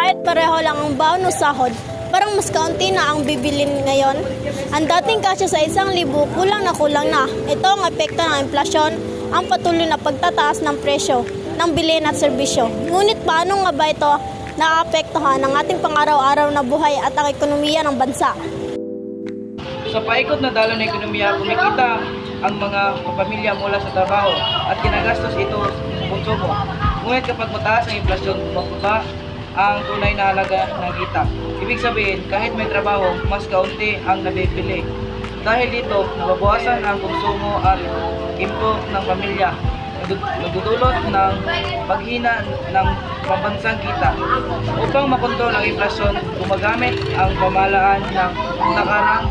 Kahit pareho lang ang baon o sahod, parang mas kaunti na ang bibilin ngayon. Ang dating kasya sa 1,000, kulang na. Ito ang epekto ng inflasyon, ang patuloy na pagtataas ng presyo ng bilhin at serbisyo. Ngunit paano nga ba ito naaapektuhan ang ating pang-araw-araw na buhay at ang ekonomiya ng bansa? Sa paikot na daloy ng ekonomiya, kumikita ang mga pamilya mula sa trabaho at ginagastos ito sa konsumo. Ngunit kapag mataas ang inflasyon, bumababa ang tunay na halaga ng kita. Ibig sabihin, kahit may trabaho, mas kaunti ang nabibili. Dahil dito, nababawasan ang konsumo at import ng pamilya. Nagdudulot ng paghina ng pambansang kita. Upang makontrol ang inflasyon, gumagamit ang pamahalaan ng takarang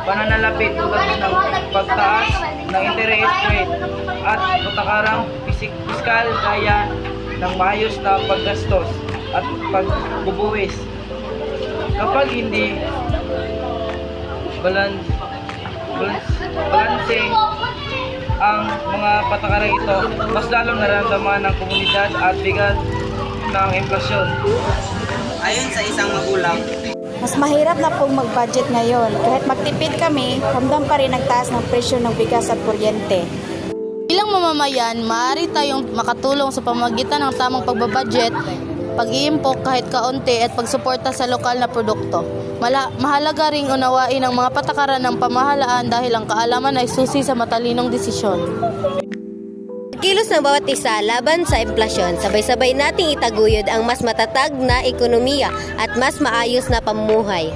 pananalapi tulad ng pagtaas ng interest rate at patakarang piskal gaya ng maayos na paggastos at pagbubuwis. Kapag hindi balanse ang mga patakaran ito, mas lalong nararamdaman ng komunidad at bigat ng inflasyon. Ayon sa isang magulang, mas mahirap na pong mag-budget ngayon. Kahit magtipid kami, ramdam pa rin ang taas ng presyo ng bigas at kuryente. Bilang mamamayan, maaari tayong makatulong sa pamamagitan ng tamang pagbabudget, pag-iimpok kahit kaunti at pagsuporta sa lokal na produkto. Mahalaga ring unawain ang mga patakaran ng pamahalaan dahil ang kaalaman ay susi sa matalinong desisyon. Kilos ng bawat isa laban sa inflasyon, sabay-sabay nating itaguyod ang mas matatag na ekonomiya at mas maayos na pamumuhay.